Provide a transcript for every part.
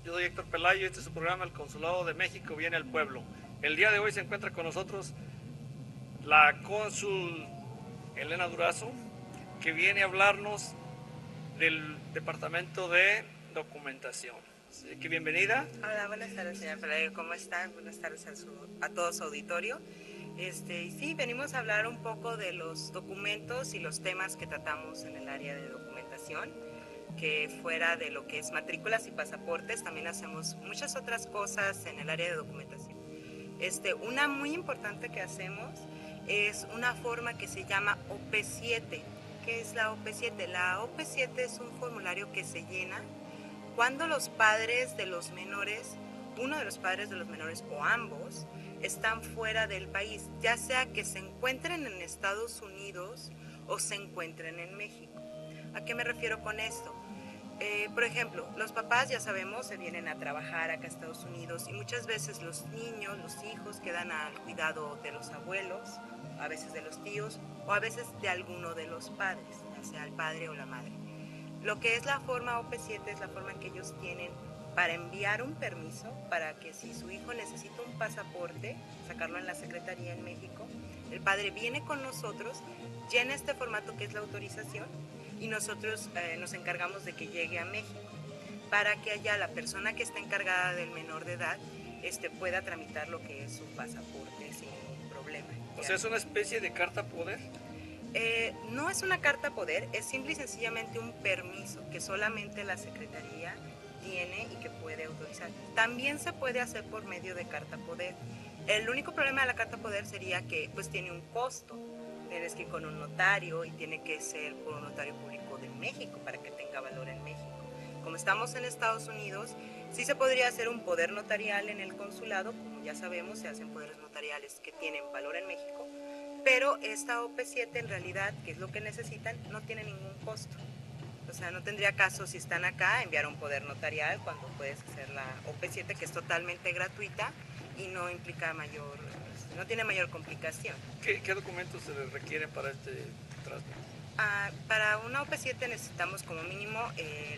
Yo soy Héctor Pelayo y este es su programa El Consulado de México viene al pueblo. El día de hoy se encuentra con nosotros la cónsul Elena Durazo, que viene a hablarnos del Departamento de Documentación. Así que bienvenida. Hola, buenas tardes, señor Pelayo, ¿cómo están? Buenas tardes a todo su auditorio. Sí, venimos a hablar un poco de los documentos y los temas que tratamos en el área de documentación, que fuera de lo que es matrículas y pasaportes, también hacemos muchas otras cosas en el área de documentación. Una muy importante que hacemos es una forma que se llama OP7. ¿Qué es la OP7? La OP7 es un formulario que se llena cuando los padres de los menores, uno de los padres de los menores o ambos, están fuera del país, ya sea que se encuentren en Estados Unidos o se encuentren en México. ¿A qué me refiero con esto? Por ejemplo, los papás, ya sabemos, se vienen a trabajar acá a Estados Unidos y muchas veces los niños, los hijos quedan al cuidado de los abuelos, a veces de los tíos o a veces de alguno de los padres, ya sea el padre o la madre. Lo que es la forma OP7 es la forma en que ellos tienen para enviar un permiso para que si su hijo necesita un pasaporte, sacarlo en la Secretaría en México, el padre viene con nosotros, llena este formato que es la autorización y nosotros nos encargamos de que llegue a México para que allá la persona que está encargada del menor de edad pueda tramitar lo que es su pasaporte sin ningún problema. O sea, es una especie de carta poder. No es una carta poder, es simple y sencillamente un permiso que solamente la Secretaría tiene y que puede autorizar. También se puede hacer por medio de carta poder. El único problema de la carta poder sería que pues tiene un costo. Tienes que ir con un notario y tiene que ser por un notario público de México para que tenga valor en México. Como estamos en Estados Unidos, sí se podría hacer un poder notarial en el consulado, como ya sabemos, se hacen poderes notariales que tienen valor en México, pero esta OP7 en realidad, que es lo que necesitan, no tiene ningún costo. O sea, no tendría caso si están acá enviar un poder notarial cuando puedes hacer la OP7, que es totalmente gratuita y no implica no tiene mayor complicación. ¿Qué documentos se les requieren para este trámite? Para una OP7 necesitamos como mínimo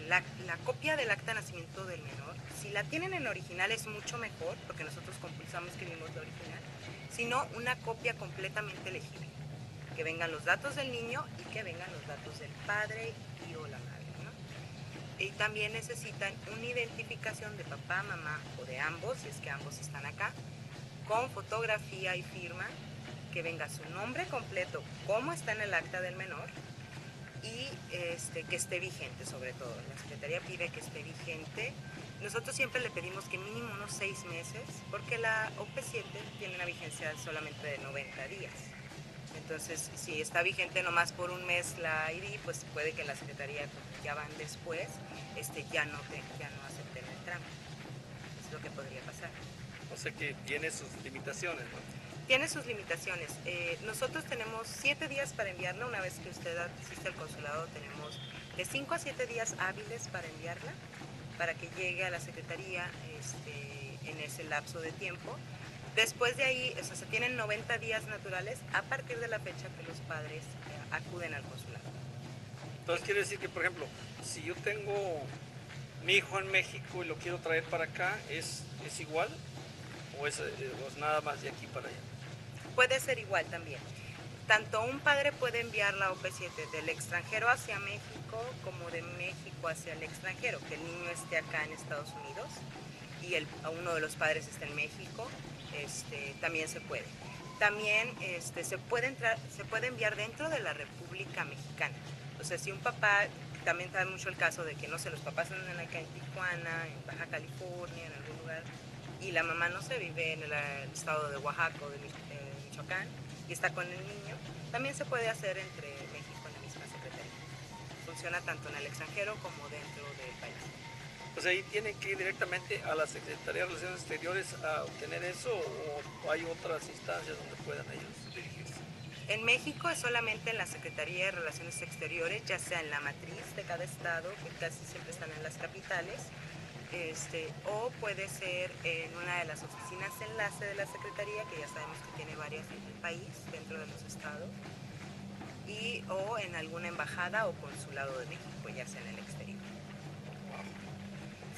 la copia del acta de nacimiento del menor. Si la tienen en original es mucho mejor, porque nosotros compulsamos que vimos la original. Si no, una copia completamente legible. Que vengan los datos del niño y que vengan los datos del padre y o la madre, ¿no? Y también necesitan una identificación de papá, mamá o de ambos, si es que ambos están acá, con fotografía y firma, que venga su nombre completo, cómo está en el acta del menor y que esté vigente sobre todo. La Secretaría pide que esté vigente. Nosotros siempre le pedimos que mínimo unos 6 meses, porque la OP7 tiene una vigencia solamente de 90 días. Entonces, si está vigente nomás por un mes la ID, pues puede que la Secretaría, como ya van después, ya no acepten el trámite. Es lo que podría pasar. O sea que tiene sus limitaciones, ¿no? Tiene sus limitaciones. Nosotros tenemos 7 días para enviarla. Una vez que usted asiste al consulado, tenemos de 5 a 7 días hábiles para enviarla, para que llegue a la Secretaría en ese lapso de tiempo. Después de ahí, o sea, se tienen 90 días naturales a partir de la fecha que los padres acuden al consulado. Entonces quiere decir que, por ejemplo, si yo tengo mi hijo en México y lo quiero traer para acá, ¿es igual? ¿O es nada más de aquí para allá? Puede ser igual también. Tanto un padre puede enviar la OP7 del extranjero hacia México como de México hacia el extranjero, que el niño esté acá en Estados Unidos y uno de los padres esté en México, también se puede. También se puede enviar dentro de la República Mexicana. O sea, si un papá, también está mucho el caso de que, no sé, los papás andan acá en Tijuana, en Baja California, en algún lugar, y la mamá no se vive en el estado de Oaxaca o de Michoacán y está con el niño, también se puede hacer entre México y la misma Secretaría. Funciona tanto en el extranjero como dentro del país. Pues ahí tienen que ir directamente a la Secretaría de Relaciones Exteriores a obtener eso, o hay otras instancias donde puedan ellos dirigirse. En México es solamente en la Secretaría de Relaciones Exteriores, ya sea en la matriz de cada estado, que casi siempre están en las capitales, o puede ser en una de las oficinas enlace de la Secretaría, que ya sabemos que tiene varias en el país, dentro de los estados, o en alguna embajada o consulado de México, ya sea en el exterior.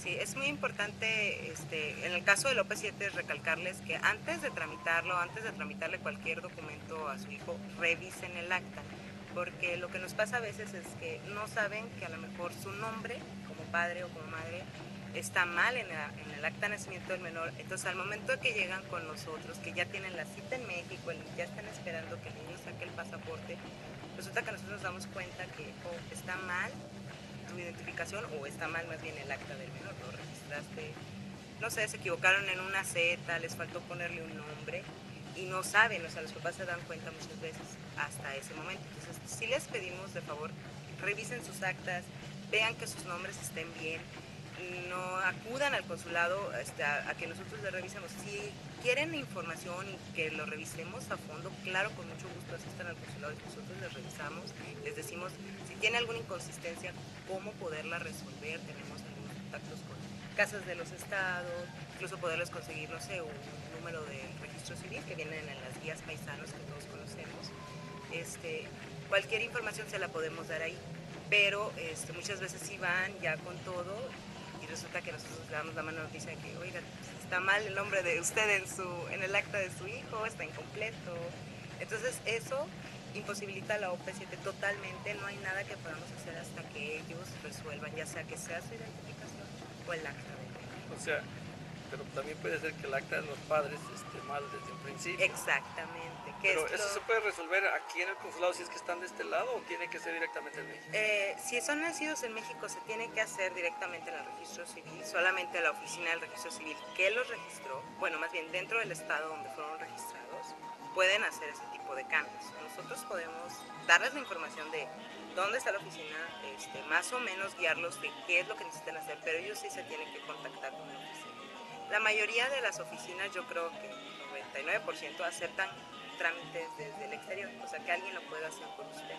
Sí, es muy importante, en el caso del OP7, recalcarles que antes de tramitarlo, antes de tramitarle cualquier documento a su hijo, revisen el acta, porque lo que nos pasa a veces es que no saben que a lo mejor su nombre, como padre o como madre, está mal en el acta de nacimiento del menor. Entonces, al momento de que llegan con nosotros, que ya tienen la cita en México, ya están esperando que el niño saque el pasaporte, resulta que nosotros nos damos cuenta que está mal tu identificación o está mal más bien el acta del menor, lo registraste, no sé, se equivocaron en una Z, les faltó ponerle un nombre y no saben, o sea, los papás se dan cuenta muchas veces hasta ese momento. Entonces, sí les pedimos de favor, revisen sus actas, vean que sus nombres estén bien, no acudan al consulado a que nosotros les revisemos. Si quieren información y que lo revisemos a fondo, claro, con mucho gusto asistan al consulado y nosotros les revisamos, les decimos si tiene alguna inconsistencia, cómo poderla resolver. Tenemos algunos contactos con casas de los estados, incluso poderles conseguir, no sé, un número de registro civil que vienen en las guías paisanos que todos conocemos. Cualquier información se la podemos dar ahí, pero muchas veces sí van ya con todo y resulta que nosotros le damos la mano noticia de que, oiga, está mal el nombre de usted en el acta de su hijo, está incompleto. Entonces eso imposibilita la OP7 totalmente, no hay nada que podamos hacer hasta que ellos resuelvan, ya sea que sea su identificación o el acta de O sea, pero también puede ser que el acta de los padres esté mal desde un principio. Exactamente. Pero eso se puede resolver aquí en el consulado si es que están de este lado, o tiene que ser directamente en México. Si son nacidos en México se tiene que hacer directamente en el registro civil, solamente la oficina del registro civil que los registró, bueno, más bien dentro del estado donde fueron registrados, pueden hacer ese tipo de cambios. Nosotros podemos darles la información de dónde está la oficina, más o menos guiarlos de qué es lo que necesitan hacer, pero ellos sí se tienen que contactar con la oficina. La mayoría de las oficinas, yo creo que el 99% aceptan trámites desde el exterior, o sea que alguien lo puede hacer por usted.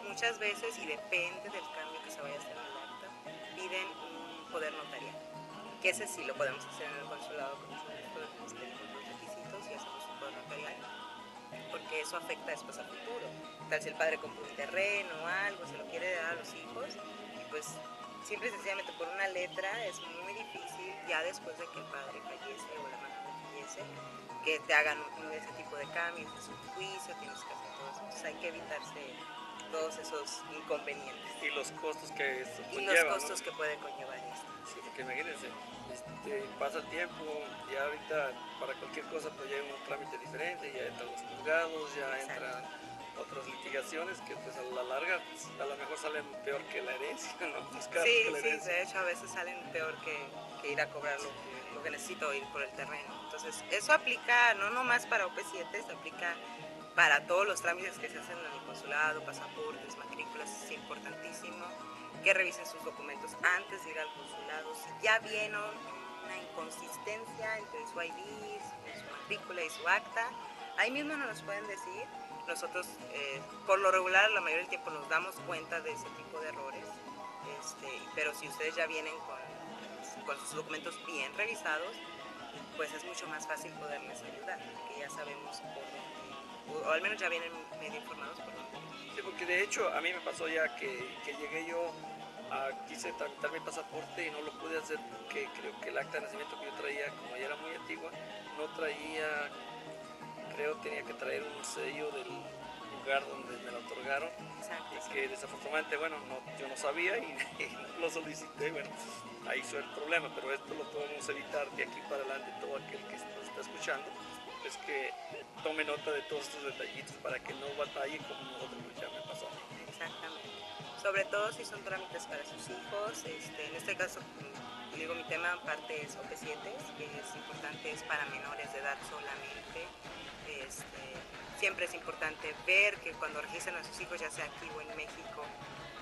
Muchas veces, y depende del cambio que se vaya a hacer en el acta, piden un poder notarial, que ese sí lo podemos hacer en el consulado con mucho gusto, tenemos los requisitos y hacemos un poder notarial, porque eso afecta después a futuro. Tal si el padre compra un terreno o algo, se lo quiere dar a los hijos, y pues simple y sencillamente por una letra es muy difícil, ya después de que el padre fallece o la madre fallece, que te hagan ese tipo de cambios, es un juicio, tienes que hacer todo eso. Entonces hay que evitarse todos esos inconvenientes. Y los costos que eso Y conlleva, los costos ¿no? que puede conllevar esto. Sí, porque imagínense, pasa el tiempo, ya ahorita para cualquier cosa pues ya hay un trámite diferente, ya entran los juzgados, ya entran otras litigaciones que pues a la larga pues, a lo mejor salen peor que la herencia, ¿no? Más caros Sí, que la herencia. de hecho a veces salen peor que ir a cobrar lo que necesito, ir por el terreno. Entonces eso aplica no nomás para OP7, se aplica para todos los trámites que se hacen en el consulado, pasaportes, matrículas. Es importantísimo que revisen sus documentos antes de ir al consulado. Si ya vieron una inconsistencia entre su ID, su matrícula y su acta, ahí mismo nos los pueden decir. Nosotros, por lo regular, la mayoría del tiempo nos damos cuenta de ese tipo de errores, pero si ustedes ya vienen con sus documentos bien revisados, pues es mucho más fácil poderles ayudar, porque ya sabemos por dónde, o al menos ya vienen medio informados por dónde. Sí, porque de hecho a mí me pasó ya que llegué yo, quise tramitar mi pasaporte y no lo pude hacer porque creo que el acta de nacimiento que yo traía, como ya era muy antigua, no traía, creo tenía que traer un sello del lugar donde me lo otorgaron. Exacto, Y que desafortunadamente, bueno, yo no sabía y lo solicité, bueno, ahí fue el problema, pero esto lo podemos evitar de aquí para adelante. Todo aquel que nos está escuchando, es que tome nota de todos estos detallitos para que no batalle como nosotros ya me pasó. Exactamente. Sobre todo si son trámites para sus hijos, en este caso, digo, mi tema aparte es OP7, que es importante, es para menores de edad solamente. Siempre es importante ver que cuando registran a sus hijos, ya sea aquí o en México,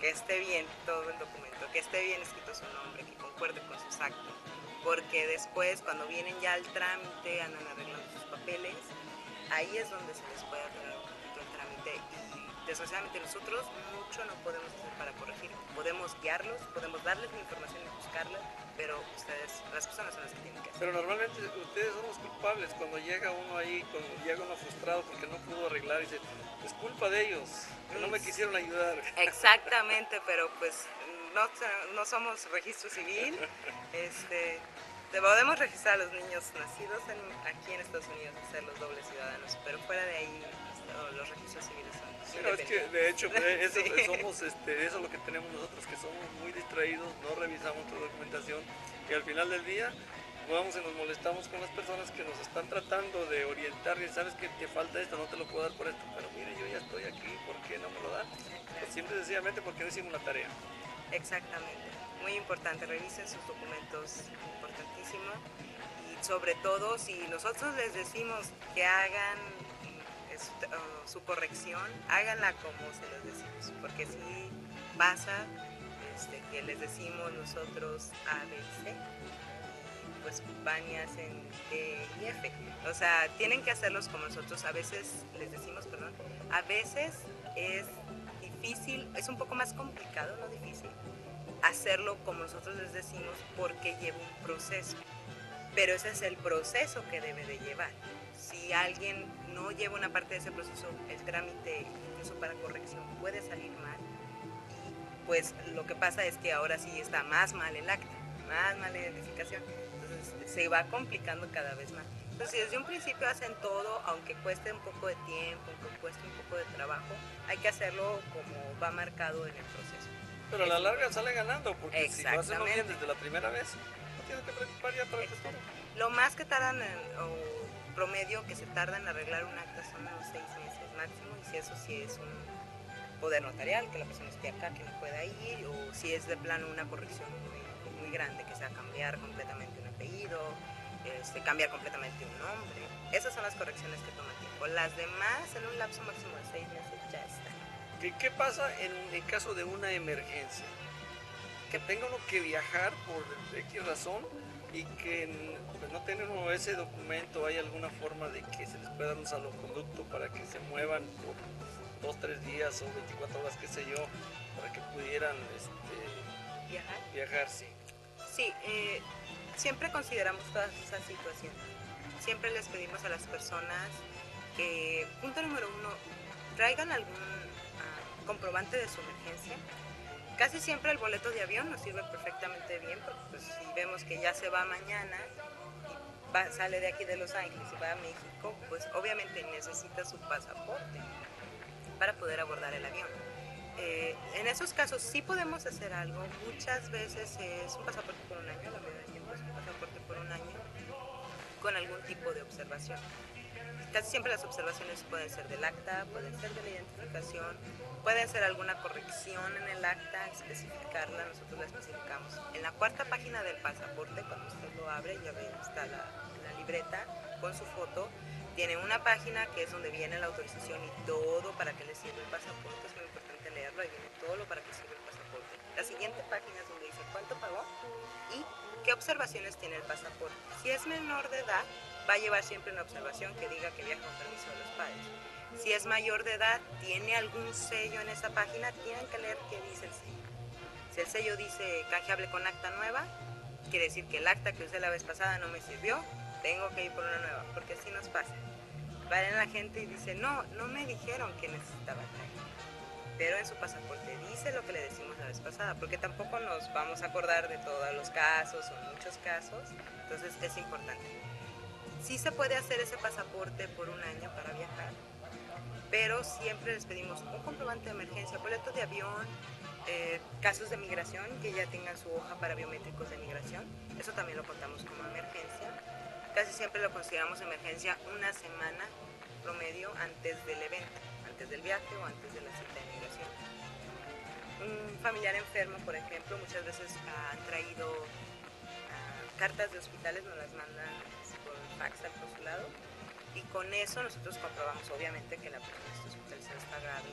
que esté bien todo el documento, que esté bien escrito su nombre, que concuerde con sus actos, porque después cuando vienen ya al trámite, andan arreglando sus papeles, ahí es donde se les puede atorar un poquito el trámite y desgraciadamente nosotros mucho no podemos hacer para corregir. Podemos guiarlos, podemos darles la información y buscarla, pero ustedes, las personas son las que tienen que hacer. Pero normalmente ustedes son los culpables cuando llega uno ahí, cuando llega uno frustrado porque no pudo arreglar y dice, es culpa de ellos, que no me quisieron ayudar. Exactamente, pero pues no somos registro civil. Podemos registrar a los niños nacidos aquí en Estados Unidos y ser los dobles ciudadanos, pero fuera de ahí los registros civiles son Sí, no, es que de hecho eso, sí. eso es lo que tenemos nosotros, que somos muy distraídos, no revisamos la documentación y al final del día vamos y nos molestamos con las personas que nos están tratando de orientar y sabes que te falta esto, no te lo puedo dar por esto, pero mire, yo ya estoy aquí, ¿por qué no me lo dan? Pues simple y sencillamente porque no hicimos la tarea. Exactamente, muy importante, revisen sus documentos, importantísimo, y sobre todo si nosotros les decimos que hagan su corrección, háganla como se los decimos, porque si pasa que les decimos nosotros ABC, pues van y hacen D y F, o sea, tienen que hacerlos como nosotros a veces les decimos, perdón, a veces es difícil, es un poco más complicado, no difícil, hacerlo como nosotros les decimos porque lleva un proceso, pero ese es el proceso que debe de llevar. Si alguien no lleva una parte de ese proceso, el trámite incluso para corrección puede salir mal y pues lo que pasa es que ahora sí está más mal el acta, más mala identificación, entonces se va complicando cada vez más. Entonces si desde un principio hacen todo, aunque cueste un poco de tiempo, aunque cueste un poco de trabajo, hay que hacerlo como va marcado en el proceso. Pero a la larga sale ganando, porque si lo hacemos bien desde la primera vez, no tienes que preocupar ya para el futuro. Lo más que tardan, o promedio que se tarda en arreglar un acta son unos 6 meses máximo, y si eso sí es un poder notarial, que la persona esté acá, que no pueda ir, o si es de plano una corrección muy grande, que sea cambiar completamente un apellido, cambiar completamente un nombre. Esas son las correcciones que toman tiempo. Las demás, en un lapso máximo de 6 meses, ya están. ¿Qué pasa en el caso de una emergencia? Que tenga uno que viajar por X razón y que pues, no tenga uno ese documento, ¿hay alguna forma de que se les pueda dar un salvoconducto para que se muevan por 2-3 días o 24 horas, qué sé yo, para que pudieran viajar? Sí. Sí, siempre consideramos todas esas situaciones. Siempre les pedimos a las personas que, punto número 1, traigan algún comprobante de su emergencia. Casi siempre el boleto de avión nos sirve perfectamente bien, porque pues, si vemos que ya se va mañana y sale de aquí de Los Ángeles y va a México, pues obviamente necesita su pasaporte para poder abordar el avión. En esos casos sí podemos hacer algo. Muchas veces es un pasaporte por un año, la mayoría del tiempo es un pasaporte por un año con algún tipo de observación. Casi siempre las observaciones pueden ser del acta, pueden ser de la identificación, pueden ser alguna corrección en el acta, especificarla, nosotros la especificamos. En la cuarta página del pasaporte, cuando usted lo abre, ya ve, está la libreta con su foto, tiene una página que es donde viene la autorización y todo para qué le sirve el pasaporte, es muy importante leerlo, ahí viene todo lo para qué sirve el pasaporte. La siguiente página es donde dice cuánto pagó y qué observaciones tiene el pasaporte. Si es menor de edad, va a llevar siempre una observación que diga que viaja con permiso de los padres. Si es mayor de edad, tiene algún sello en esa página, tienen que leer qué dice el sello. Si el sello dice canjeable con acta nueva, quiere decir que el acta que usé la vez pasada no me sirvió, tengo que ir por una nueva, porque así nos pasa. Va la gente y dice, no me dijeron que necesitaba traer, pero en su pasaporte dice lo que le decimos la vez pasada, porque tampoco nos vamos a acordar de todos los casos o muchos casos, entonces es importante. Sí se puede hacer ese pasaporte por un año para viajar, pero siempre les pedimos un comprobante de emergencia, boletos de avión, casos de migración, que ya tengan su hoja para biométricos de migración, eso también lo contamos como emergencia. Casi siempre lo consideramos emergencia una semana promedio antes del evento, antes del viaje o antes de la cita de migración. Un familiar enfermo, por ejemplo, muchas veces han traído cartas de hospitales, nos las mandan por fax al consulado, y con eso nosotros comprobamos obviamente que la persona está hospitalizada está grave,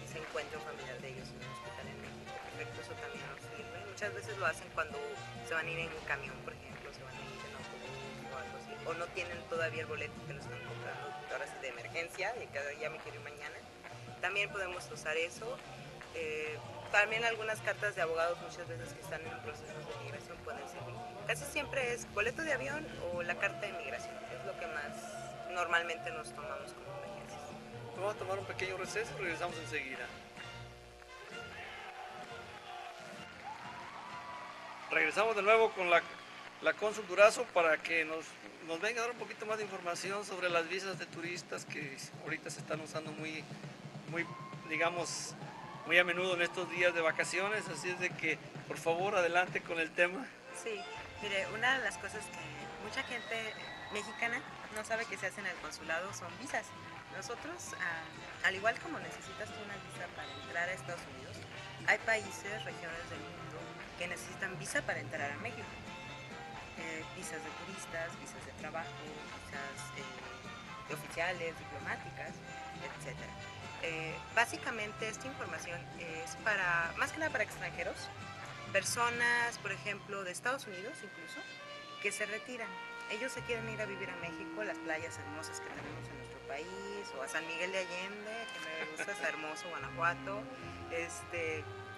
si se encuentra un familiar de ellos en un hospital en México. Perfecto, eso también nos sirve. Muchas veces lo hacen cuando se van a ir en camión, por ejemplo, se van a ir en autobús o algo así, o no tienen todavía el boleto que lo están comprando ahora sí de emergencia, de que ya me quiero ir mañana. También podemos usar eso. También algunas cartas de abogados muchas veces que están en procesos de migración pueden servir. Casi siempre es boleto de avión o la carta de migración, es lo que más normalmente nos tomamos como emergencias. Vamos a tomar un pequeño receso y regresamos enseguida. Regresamos de nuevo con la cónsul Durazo para que nos venga a dar un poquito más de información sobre las visas de turistas que ahorita se están usando muy, digamos, muy a menudo en estos días de vacaciones, así es de que por favor adelante con el tema. Sí, mire, una de las cosas que mucha gente mexicana no sabe que se hace en el consulado son visas. Nosotros, al igual como necesitas una visa para entrar a Estados Unidos, hay países, regiones del mundo que necesitan visa para entrar a México. Visas de turistas, visas de trabajo, visas de oficiales, diplomáticas, etc. Básicamente esta información es para, más que nada para extranjeros, personas, por ejemplo, de Estados Unidos incluso, que se retiran. Ellos se quieren ir a vivir a México, las playas hermosas que tenemos en nuestro país, o a San Miguel de Allende, que me gusta, está hermoso, Guanajuato.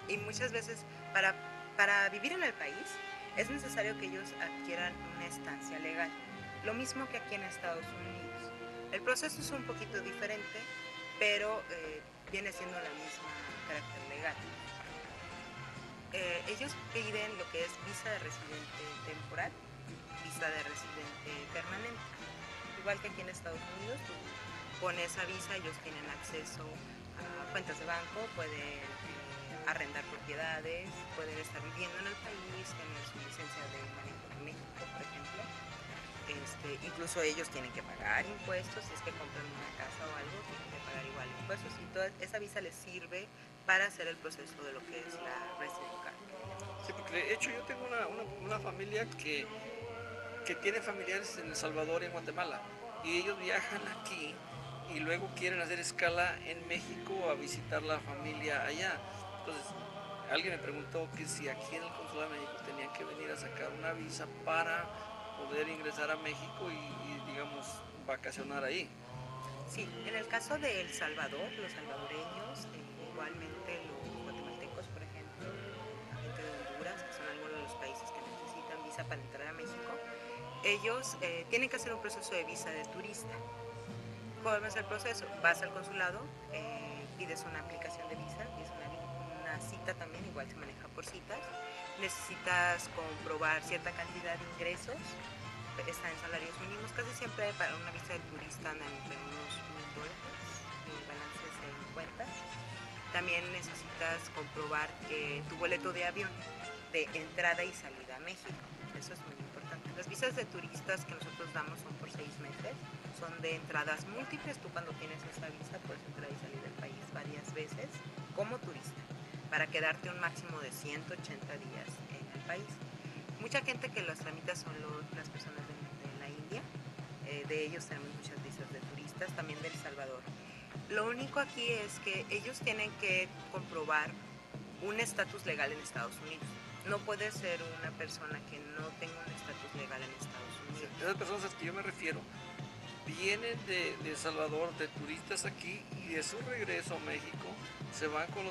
Y muchas veces para vivir en el país es necesario que ellos adquieran una estancia legal, lo mismo que aquí en Estados Unidos. El proceso es un poquito diferente, pero viene siendo la misma carácter legal. Ellos piden lo que es visa de residente temporal, visa de residente permanente. Igual que aquí en Estados Unidos, tú con esa visa ellos tienen acceso a cuentas de banco, pueden arrendar propiedades, pueden estar viviendo en el país, tener su licencia de manejo de México, por ejemplo. Incluso ellos tienen que pagar impuestos, si es que compran una casa o algo, tienen que pagar igual impuestos. Y toda esa visa les sirve para hacer el proceso de lo que es la resident card. Sí, porque de hecho yo tengo una familia que tiene familiares en El Salvador y en Guatemala, y ellos viajan aquí y luego quieren hacer escala en México a visitar la familia allá. Entonces, alguien me preguntó que si aquí en el Consulado de México tenían que venir a sacar una visa para poder ingresar a México y digamos, vacacionar ahí. Sí, en el caso de El Salvador, los salvadoreños, igualmente los guatemaltecos, por ejemplo, la gente de Honduras, que son algunos de los países que necesitan visa para entrar a México, ellos tienen que hacer un proceso de visa de turista. ¿Cómo es el proceso? Vas al consulado, pides una aplicación de visa, pides una cita también, igual se maneja por citas. Necesitas comprobar cierta cantidad de ingresos, está en salarios mínimos, casi siempre para una visa de turista andan entre unos $1,000 y balances en cuentas. También necesitas comprobar que tu boleto de avión de entrada y salida a México, eso es muy importante. Las visas de turistas que nosotros damos son por 6 meses, son de entradas múltiples. Tú cuando tienes esa visa puedes entrar y salir del país varias veces como turista, para quedarte un máximo de 180 días en el país. Mucha gente que las tramita son las personas de la India, de ellos tenemos muchas visas de turistas, también de El Salvador. Lo único aquí es que ellos tienen que comprobar un estatus legal en Estados Unidos. No puede ser una persona que no tenga un estatus legal en Estados Unidos. Esas personas a las que yo me refiero vienen de El Salvador, de turistas aquí, y de su regreso a México se van con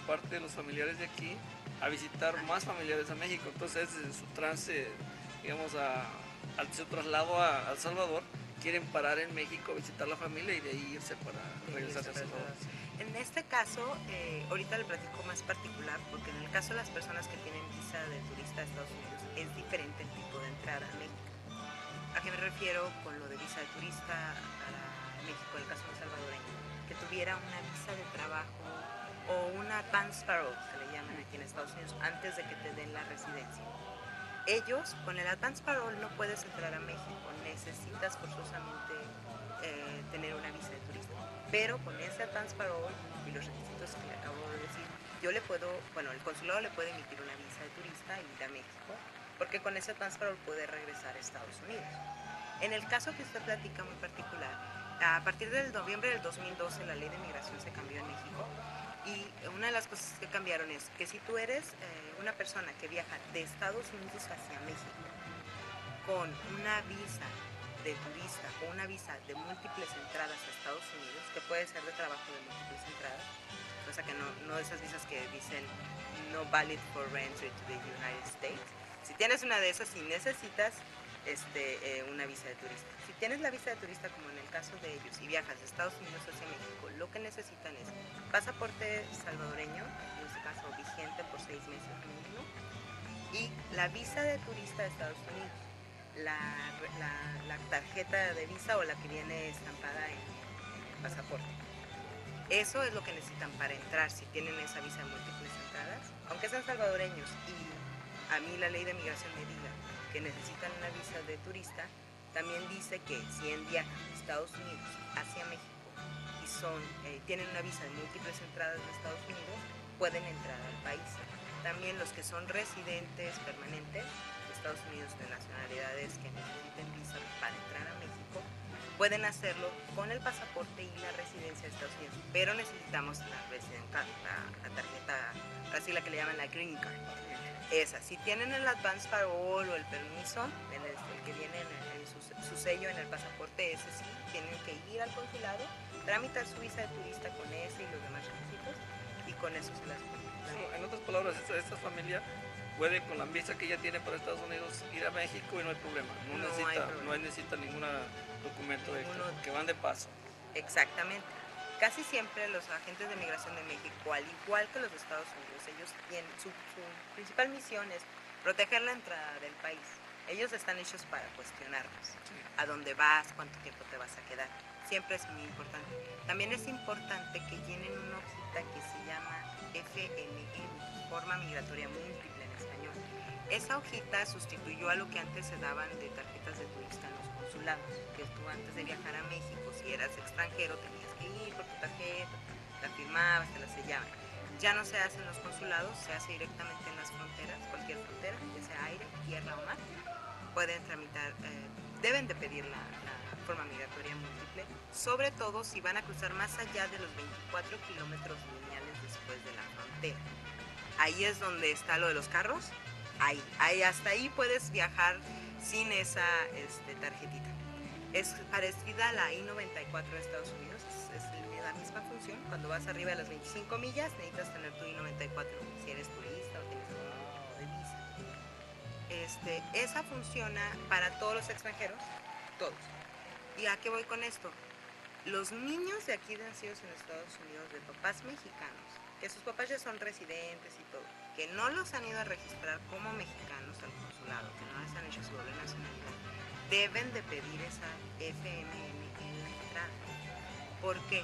parte de los familiares de aquí a visitar más familiares a México. Entonces, en su trance, digamos, al su traslado a El Salvador, quieren parar en México a visitar la familia y de ahí irse para regresarse a El Salvador. En este caso, ahorita le platico más particular, porque en el caso de las personas que tienen visa de turista a Estados Unidos es diferente el tipo de entrada a México. ¿A qué me refiero con lo de visa de turista para México, el caso de salvadoreño? Que tuviera una visa de trabajo o una advance parole, que le llaman aquí en Estados Unidos, antes de que te den la residencia. Ellos, con el advance parole no puedes entrar a México, necesitas forzosamente tener una visa de turista. Pero con ese advance parole y los requisitos que le acabo de decir, el consulado le puede emitir una visa de turista y ir a México, porque con ese advance parole puede regresar a Estados Unidos. En el caso que usted platica muy particular, a partir del noviembre del 2012 la ley de migración se cambió en México y una de las cosas que cambiaron es que si tú eres una persona que viaja de Estados Unidos hacia México con una visa de turista o una visa de múltiples entradas a Estados Unidos, que puede ser de trabajo de múltiples entradas, o sea que no esas visas que dicen no valid for entry to the United States. Si tienes una de esas, sí necesitas una visa de turista. Si tienes la visa de turista, como en el caso de ellos, y viajas de Estados Unidos hacia México, lo que necesitan es pasaporte salvadoreño, en este caso vigente por 6 meses mínimo, y la visa de turista de Estados Unidos. La tarjeta de visa o la que viene estampada en el pasaporte. Eso es lo que necesitan para entrar, si tienen esa visa de múltiples entradas, aunque sean salvadoreños y a mí la ley de migración me diga que necesitan una visa de turista, también dice que si viajan de Estados Unidos hacia México y tienen una visa de múltiples entradas de Estados Unidos, pueden entrar al país. También los que son residentes permanentes de Estados Unidos de nacionalidades que necesiten visa para entrar a México, pueden hacerlo con el pasaporte y la residencia de Estados Unidos, pero necesitamos la tarjeta, así la que le llaman la Green Card. Esa, si tienen el Advance Parole o el permiso, el que viene en su sello en el pasaporte, ese sí, tienen que ir al consulado, tramitar su visa de turista con ese y los demás requisitos, y con eso se las puede. En otras palabras, esta familia puede con la visa que ella tiene para Estados Unidos ir a México y no hay problema. No necesita ningún documento extra, que van de paso. Exactamente. Casi siempre los agentes de migración de México, al igual que los de Estados Unidos, ellos tienen su principal misión es proteger la entrada del país. Ellos están hechos para cuestionarnos. Sí. ¿A dónde vas? ¿Cuánto tiempo te vas a quedar? Siempre es muy importante. También es importante que llenen una hojita que se llama FMM, Forma Migratoria Múltiple en español. Esa hojita sustituyó a lo que antes se daban de tarjetas de turista en los consulados, que tú antes de viajar a México, si eras extranjero, tenías que ir por tu tarjeta, la firmabas, te la sellaban. Ya no se hace en los consulados, se hace directamente en las fronteras, cualquier frontera, ya sea aire, tierra o mar. Pueden tramitar, deben de pedir la forma migratoria múltiple, sobre todo si van a cruzar más allá de los 24 kilómetros lineales después de la frontera. Ahí es donde está lo de los carros. Ahí, hasta ahí puedes viajar sin esa tarjetita. Es parecida a la I-94 de Estados Unidos, es la misma función. Cuando vas arriba de las 25 millas necesitas tener tu I-94 si eres turista o tienes algún tipo de visa. Esa funciona para todos los extranjeros, todos. ¿Y a qué voy con esto? Los niños de aquí nacidos en Estados Unidos de papás mexicanos, que sus papás ya son residentes y todo, que no los han ido a registrar como mexicanos al consulado, que no les han hecho su doble nacionalidad, deben de pedir esa FMM en la entrada. Porque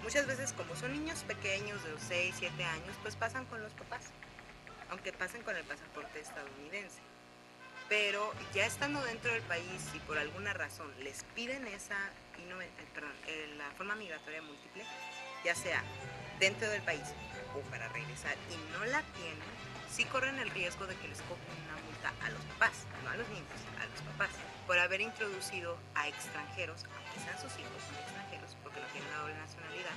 muchas veces, como son niños pequeños de 6, 7 años, pues pasan con los papás, aunque pasen con el pasaporte estadounidense. Pero ya estando dentro del país, si por alguna razón les piden la forma migratoria múltiple, ya sea dentro del país o para regresar y no la tienen, sí corren el riesgo de que les cojan una multa a los papás, no a los niños, a los papás, por haber introducido a extranjeros, aunque sean sus hijos, son extranjeros, porque no tienen la doble nacionalidad,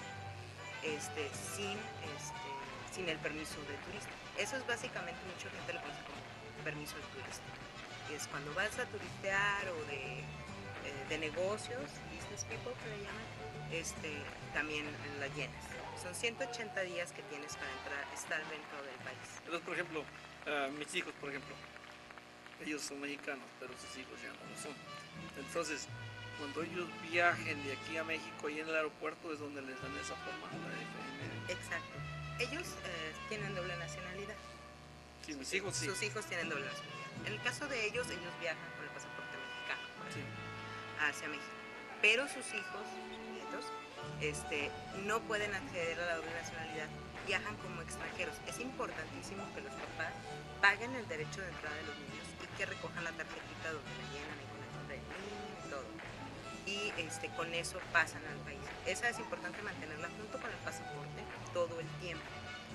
sin el permiso de turista. Eso es básicamente, mucha gente lo conoce como permiso de turista. Es cuando vas a turistear o de negocios, business people que le llaman, también la llenas. Son 180 días que tienes para estar dentro del país. Entonces, por ejemplo, mis hijos, por ejemplo, ellos son mexicanos, pero sus hijos ya no lo son. Entonces, cuando ellos viajen de aquí a México y en el aeropuerto es donde les dan esa forma, la FMM. Exacto. Ellos tienen doble nacionalidad. Sí, mis hijos sí. Sus hijos tienen doble nacionalidad. En el caso de ellos viajan con el pasaporte mexicano hacia México. Pero sus hijos, sus nietos, no pueden acceder a la doble nacionalidad, viajan como extranjeros. Es importantísimo que los papás paguen el derecho de entrada de los niños y que recojan la tarjetita donde la llenan y con el nombre del niño y todo. Y con eso pasan al país. Esa es importante mantenerla junto con el pasaporte todo el tiempo,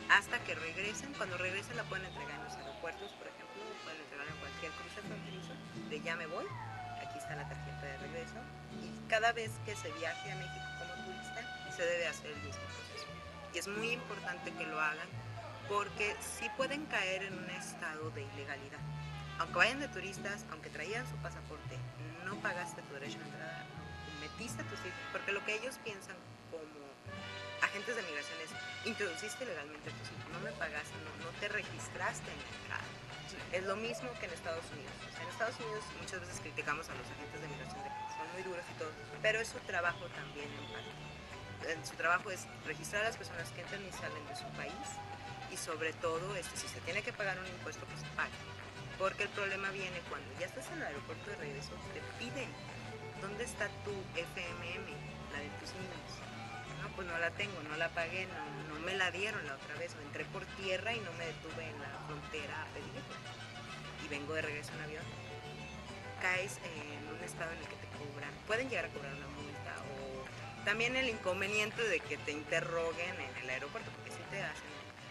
hasta que regresen. Cuando regresen la pueden entregar en los aeropuertos, por ejemplo, pueden entregar en cualquier cruce fronterizo de ya me voy, aquí está utiliza la tarjeta de regreso y cada vez que se viaje a México como turista se debe hacer el mismo proceso. Y es muy importante que lo hagan porque sí pueden caer en un estado de ilegalidad. Aunque vayan de turistas, aunque traían su pasaporte, no pagaste tu derecho de entrada, metiste tus hijos, porque lo que ellos piensan como agentes de migración es, introduciste legalmente a tus hijos, no me pagaste, no te registraste en la entrada. Sí. Es lo mismo que en Estados Unidos. O sea, en Estados Unidos muchas veces criticamos a los agentes de migración de que son muy duros y todo, pero es su trabajo también en parte. Su trabajo es registrar a las personas que entran y salen de su país y sobre todo, si se tiene que pagar un impuesto, pues se paga. Porque el problema viene cuando ya estás en el aeropuerto de regreso, te piden, ¿dónde está tu FMM, la de tus niños? No, pues no la tengo, no la pagué, no me la dieron la otra vez, me entré por tierra y no me detuve en la frontera a pedirla. Y vengo de regreso en avión. Caes en un estado en el que te cobran, pueden llegar a cobrar una multa o también el inconveniente de que te interroguen en el aeropuerto, porque sí te hacen.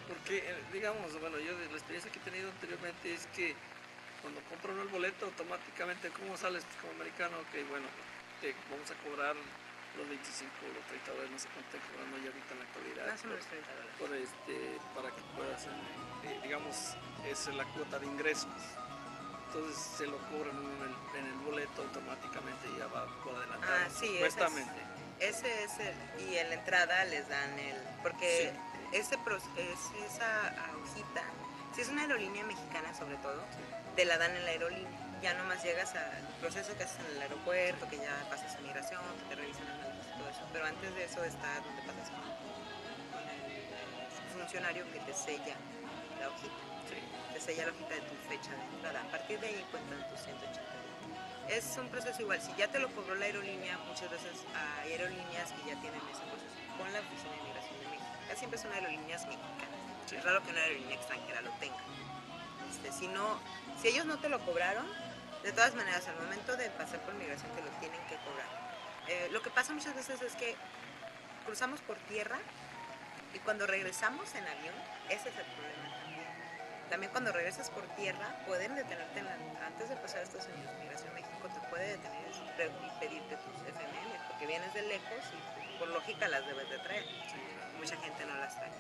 Porque, digamos, bueno, yo de la experiencia que he tenido anteriormente es que cuando compro uno el boleto, automáticamente, ¿cómo sales como americano? Ok, bueno, te vamos a cobrar los 25 o los 30 dólares, no sé cuánto estoy cobrando ya ahorita en la actualidad. Más o menos 30 dólares. Para que puedas, digamos, es la cuota de ingresos. Entonces se lo cobran en el boleto automáticamente y ya va por adelantado. Ah, sí, supuestamente. Ese es el, y en la entrada les dan el, porque sí. esa hojita, si es una aerolínea mexicana sobre todo, sí. Te la dan en la aerolínea. Ya nomás llegas al proceso que haces en el aeropuerto, que ya pasas a migración, que te revisan las maletas y todo eso. Pero antes de eso está donde pasas con el funcionario que te sella la hojita. Sí. Te sella la hojita de tu fecha de entrada. A partir de ahí cuentan tus 180 días. Es un proceso igual, si ya te lo cobró la aerolínea, muchas veces hay aerolíneas que ya tienen ese proceso con la Oficina de Migración de México. Casi siempre son aerolíneas mexicanas. Sí. Es raro que una aerolínea extranjera lo tenga. Si ellos no te lo cobraron, de todas maneras, al momento de pasar por migración te lo tienen que cobrar. Lo que pasa muchas veces es que cruzamos por tierra y cuando regresamos en avión, ese es el problema también. También cuando regresas por tierra, pueden detenerte antes de pasar a Estados Unidos, Migración México te puede detener y pedirte tus FMM, porque vienes de lejos y por lógica las debes de traer. Sí. Mucha gente no las trae.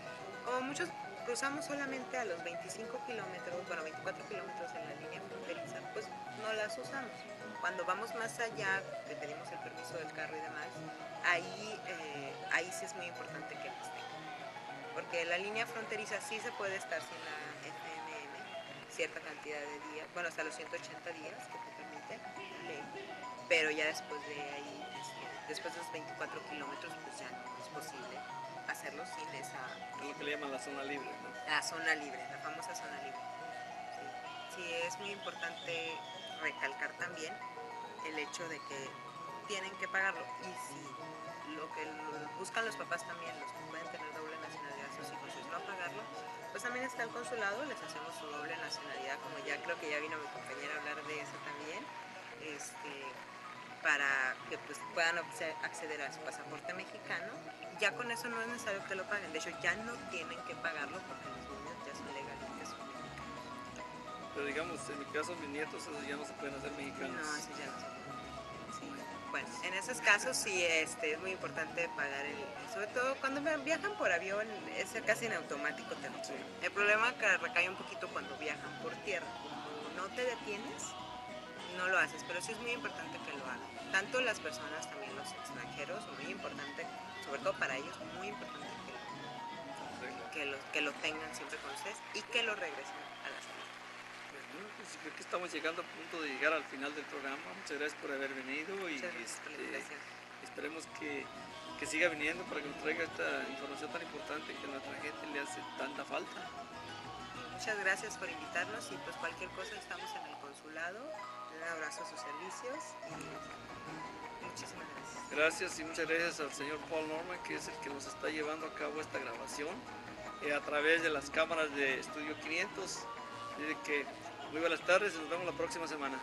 Como muchos cruzamos solamente a los 25 kilómetros, bueno, 24 kilómetros en la línea fronteriza, pues no las usamos. Cuando vamos más allá, le pedimos el permiso del carro y demás, ahí sí es muy importante que las tengan. Porque la línea fronteriza sí se puede estar sin la FMM cierta cantidad de días, bueno, hasta los 180 días que te permite, pero ya después de ahí, después de los 24 kilómetros, pues ya no es posible hacerlo sin esa... Es lo que le llaman la zona libre, ¿no? La zona libre, la famosa zona libre. Sí, es muy importante recalcar también el hecho de que tienen que pagarlo y si lo que buscan los papás también, los que pueden tener doble nacionalidad a sus hijos, es no pagarlo, pues también está el consulado, les hacemos su doble nacionalidad, como ya creo que ya vino mi compañera a hablar de eso también, para que pues puedan acceder a su pasaporte mexicano. Ya con eso no es necesario que lo paguen, de hecho ya no tienen que pagarlo porque los niños ya son legalmente mexicanos. Pero digamos, en mi caso mis nietos esos ya no se pueden hacer mexicanos. No, así ya no se puede. Sí. Bueno, en esos casos sí es muy importante pagar sobre todo cuando viajan por avión, es casi en automático te lo cobran. Sí. El problema que recae un poquito cuando viajan por tierra, como no te detienes, no lo haces, pero sí es muy importante que lo hagan. Tanto las personas, también los extranjeros, muy importante, sobre todo para ellos, muy importante que lo tengan siempre con ustedes y que lo regresen a la salida. Bueno, pues creo que estamos llegando a punto de llegar al final del programa. Muchas gracias por haber venido y esperemos que siga viniendo para que nos traiga esta información tan importante que a nuestra gente le hace tanta falta. Muchas gracias por invitarnos y pues cualquier cosa estamos en el consulado. Un abrazo a sus servicios y muchísimas gracias. Gracias y muchas gracias al señor Paul Norman, que es el que nos está llevando a cabo esta grabación a través de las cámaras de Estudio 500. Así que muy buenas tardes y nos vemos la próxima semana.